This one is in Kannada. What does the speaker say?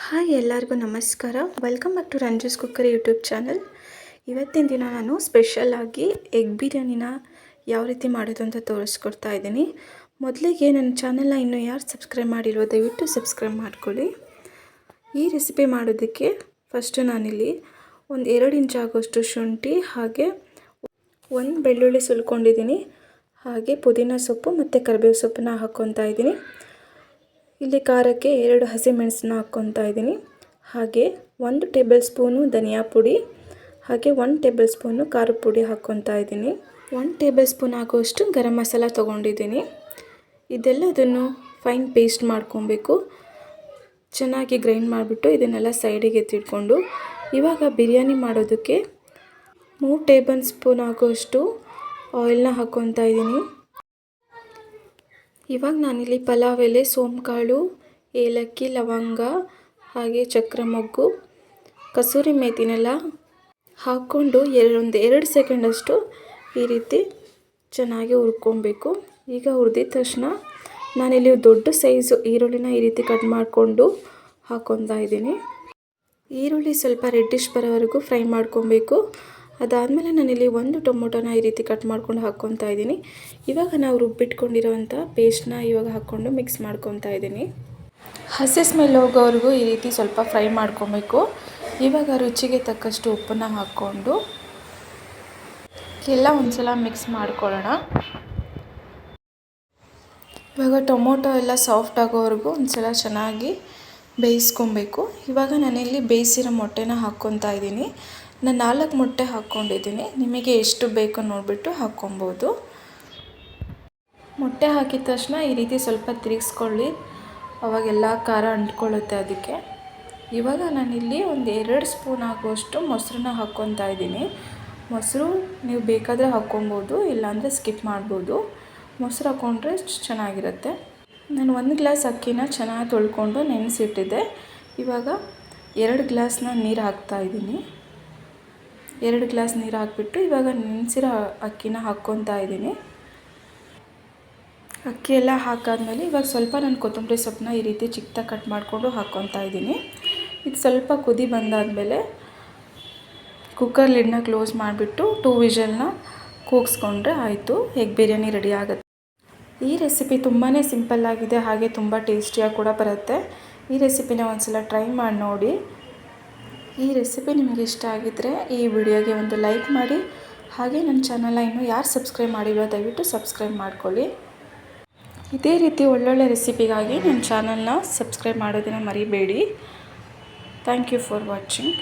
ಹಾಯ್ ಎಲ್ಲರಿಗೂ ನಮಸ್ಕಾರ. Welcome back to Ranju's cookery YouTube channel. ಇವತ್ತಿನ ದಿನ ನಾನು ಸ್ಪೆಷಲಾಗಿ ಎಗ್ ಬಿರಿಯಾನಿನ ಯಾವ ರೀತಿ ಮಾಡೋದು ಅಂತ ತೋರಿಸ್ಕೊಡ್ತಾ ಇದ್ದೀನಿ. ಮೊದಲಿಗೆ ನನ್ನ ಚಾನಲ್ನ ಇನ್ನೂ ಯಾರು ಸಬ್ಸ್ಕ್ರೈಬ್ ಮಾಡಿಲ್ವೋ ದಯವಿಟ್ಟು ಸಬ್ಸ್ಕ್ರೈಬ್ ಮಾಡ್ಕೊಳ್ಳಿ. ಈ ರೆಸಿಪಿ ಮಾಡೋದಕ್ಕೆ ಫಸ್ಟು ನಾನಿಲ್ಲಿ ಒಂದು 2 ಇಂಚ್ ಆಗೋಷ್ಟು ಶುಂಠಿ, ಹಾಗೆ 1 ಬೆಳ್ಳುಳ್ಳಿ ಸುಲ್ಕೊಂಡಿದ್ದೀನಿ, ಹಾಗೆ ಪುದೀನ ಸೊಪ್ಪು ಮತ್ತು ಕರಿಬೇವು ಸೊಪ್ಪನ್ನ ಹಾಕ್ಕೊತಾ ಇದ್ದೀನಿ. ಇಲ್ಲಿ ಖಾರಕ್ಕೆ 2 ಹಸಿಮೆಣಸನ್ನ ಹಾಕ್ಕೊತಾ ಇದ್ದೀನಿ, ಹಾಗೆ 1 ಟೇಬಲ್ ಸ್ಪೂನು ಧನಿಯಾ ಪುಡಿ, ಹಾಗೆ 1 ಟೇಬಲ್ ಸ್ಪೂನು ಖಾರದ ಪುಡಿ ಹಾಕ್ಕೊತಾ ಇದ್ದೀನಿ. 1 ಟೇಬಲ್ ಸ್ಪೂನ್ ಆಗೋಷ್ಟು ಗರಂ ಮಸಾಲ ತೊಗೊಂಡಿದ್ದೀನಿ. ಇದೆಲ್ಲದನ್ನು ಫೈನ್ ಪೇಸ್ಟ್ ಮಾಡ್ಕೊಬೇಕು. ಚೆನ್ನಾಗಿ ಗ್ರೈಂಡ್ ಮಾಡಿಬಿಟ್ಟು ಇದನ್ನೆಲ್ಲ ಸೈಡಿಗೆ ಎತ್ತಿಟ್ಕೊಂಡು ಇವಾಗ ಬಿರಿಯಾನಿ ಮಾಡೋದಕ್ಕೆ 3 ಟೇಬಲ್ ಸ್ಪೂನ್ ಆಗೋಷ್ಟು ಆಯಿಲ್ನ ಹಾಕ್ಕೊತಾ ಇದ್ದೀನಿ. ಇವಾಗ ನಾನಿಲ್ಲಿ ಪಲಾವ್ ಎಲೆ, ಸೋಂಕಾಳು, ಏಲಕ್ಕಿ, ಲವಂಗ, ಹಾಗೆ ಚಕ್ರ ಮೊಗ್ಗು, ಕಸೂರಿ ಮೇಥಿನೆಲ್ಲ ಹಾಕ್ಕೊಂಡು 2 ಸೆಕೆಂಡಷ್ಟು ಈ ರೀತಿ ಚೆನ್ನಾಗಿ ಹುರ್ಕೊಬೇಕು. ಈಗ ಹುರಿದಿದ ತಕ್ಷಣ ನಾನಿಲ್ಲಿ ದೊಡ್ಡ ಸೈಜು ಈರುಳ್ಳಿನ ಈ ರೀತಿ ಕಟ್ ಮಾಡಿಕೊಂಡು ಹಾಕ್ಕೊತಾ ಇದ್ದೀನಿ. ಈರುಳ್ಳಿ ಸ್ವಲ್ಪ ರೆಡ್ಡಿಶ್ ಬರೋವರೆಗೂ ಫ್ರೈ ಮಾಡ್ಕೊಬೇಕು. ಅದಾದಮೇಲೆ ನಾನಿಲ್ಲಿ 1 ಟೊಮೊಟೊನ ಈ ರೀತಿ ಕಟ್ ಮಾಡ್ಕೊಂಡು ಹಾಕ್ಕೊತಾ ಇದ್ದೀನಿ. ಇವಾಗ ನಾವು ರುಬ್ಬಿಟ್ಕೊಂಡಿರೋವಂಥ ಪೇಸ್ಟ್ನ ಇವಾಗ ಹಾಕ್ಕೊಂಡು ಮಿಕ್ಸ್ ಮಾಡ್ಕೊತಾ ಇದ್ದೀನಿ. ಹಸಿ ಸ್ಮೆಲ್ ಹೋಗೋವರೆಗೂ ಈ ರೀತಿ ಸ್ವಲ್ಪ ಫ್ರೈ ಮಾಡ್ಕೊಬೇಕು. ಇವಾಗ ರುಚಿಗೆ ತಕ್ಕಷ್ಟು ಉಪ್ಪನ್ನು ಹಾಕ್ಕೊಂಡು ಎಲ್ಲ ಒಂದ್ಸಲ ಮಿಕ್ಸ್ ಮಾಡ್ಕೊಳ್ಳೋಣ. ಇವಾಗ ಟೊಮೊಟೊ ಎಲ್ಲ ಸಾಫ್ಟ್ ಆಗೋವರೆಗೂ ಒಂದ್ಸಲ ಚೆನ್ನಾಗಿ ಬೇಯಿಸ್ಕೊಬೇಕು. ಇವಾಗ ನಾನಿಲ್ಲಿ ಬೇಯಿಸಿರೋ ಮೊಟ್ಟೆನ ಹಾಕ್ಕೊತಾ ಇದ್ದೀನಿ. ನಾನು 4 ಮೊಟ್ಟೆ ಹಾಕ್ಕೊಂಡಿದ್ದೀನಿ. ನಿಮಗೆ ಎಷ್ಟು ಬೇಕೋ ನೋಡಿಬಿಟ್ಟು ಹಾಕ್ಕೊಬೋದು. ಮೊಟ್ಟೆ ಹಾಕಿದ ತಕ್ಷಣ ಈ ರೀತಿ ಸ್ವಲ್ಪ ತಿರುಗಿಸ್ಕೊಳ್ಳಿ, ಅವಾಗೆಲ್ಲ ಖಾರ ಅಂಟ್ಕೊಳ್ಳುತ್ತೆ ಅದಕ್ಕೆ. ಇವಾಗ ನಾನಿಲ್ಲಿ ಒಂದು 2 ಸ್ಪೂನ್ ಆಗುವಷ್ಟು ಮೊಸರನ್ನ ಹಾಕ್ಕೊತಾ ಇದ್ದೀನಿ. ಮೊಸರು ನೀವು ಬೇಕಾದರೆ ಹಾಕ್ಕೊಬೋದು, ಇಲ್ಲಾಂದರೆ ಸ್ಕಿಪ್ ಮಾಡ್ಬೋದು. ಮೊಸರು ಹಾಕ್ಕೊಂಡ್ರೆ ಚೆನ್ನಾಗಿರುತ್ತೆ. ನಾನು 1 ಗ್ಲಾಸ್ ಅಕ್ಕಿನ ಚೆನ್ನಾಗಿ ತೊಳ್ಕೊಂಡು ನೆನೆಸಿಟ್ಟಿದ್ದೆ. ಇವಾಗ 2 ಗ್ಲಾಸ್ನ ನೀರು ಹಾಕ್ತಾಯಿದ್ದೀನಿ. 2 ಗ್ಲಾಸ್ ನೀರು ಹಾಕ್ಬಿಟ್ಟು ಇವಾಗ ನೆನೆಸಿರೋ ಅಕ್ಕಿನ ಹಾಕ್ಕೊತಾ ಇದ್ದೀನಿ. ಅಕ್ಕಿ ಎಲ್ಲ ಹಾಕಾದ್ಮೇಲೆ ಇವಾಗ ಸ್ವಲ್ಪ ನಾನು ಕೊತ್ತಂಬರಿ ಸೊಪ್ಪನ್ನ ಈ ರೀತಿ ಚಿಕ್ಕದಾಗಿ ಕಟ್ ಮಾಡಿಕೊಂಡು ಹಾಕ್ಕೊತಾ ಇದ್ದೀನಿ. ಇದು ಸ್ವಲ್ಪ ಕುದಿ ಬಂದಾದಮೇಲೆ ಕುಕ್ಕರ್ ಲಿಡ್ನ ಕ್ಲೋಸ್ ಮಾಡಿಬಿಟ್ಟು 2 ವಿಷಲ್ನ ಕೂಗಿಸ್ಕೊಂಡ್ರೆ ಆಯಿತು, ಎಗ್ ಬಿರಿಯಾನಿ ರೆಡಿ ಆಗುತ್ತೆ. ಈ ರೆಸಿಪಿ ತುಂಬಾ ಸಿಂಪಲ್ಲಾಗಿದೆ, ಹಾಗೆ ತುಂಬ ಟೇಸ್ಟಿಯಾಗಿ ಕೂಡ ಬರುತ್ತೆ. ಈ ರೆಸಿಪಿನ ಒಂದ್ಸಲ ಟ್ರೈ ಮಾಡಿ ನೋಡಿ. ಈ ರೆಸಿಪಿ ನಿಮಗೆ ಇಷ್ಟ ಆಗಿದ್ದರೆ ಈ ವಿಡಿಯೋಗೆ ಒಂದು ಲೈಕ್ ಮಾಡಿ, ಹಾಗೆ ನನ್ನ ಚಾನಲ್ನ ಇನ್ನೂ ಯಾರು ಸಬ್ಸ್ಕ್ರೈಬ್ ಮಾಡಿಲ್ವೋ ದಯವಿಟ್ಟು ಸಬ್ಸ್ಕ್ರೈಬ್ ಮಾಡ್ಕೊಳ್ಳಿ. ಇದೇ ರೀತಿ ಒಳ್ಳೊಳ್ಳೆ ರೆಸಿಪಿಗಾಗಿ ನನ್ನ ಚಾನಲ್ನ ಸಬ್ಸ್ಕ್ರೈಬ್ ಮಾಡೋದನ್ನು ಮರಿಬೇಡಿ. Thank you for watching.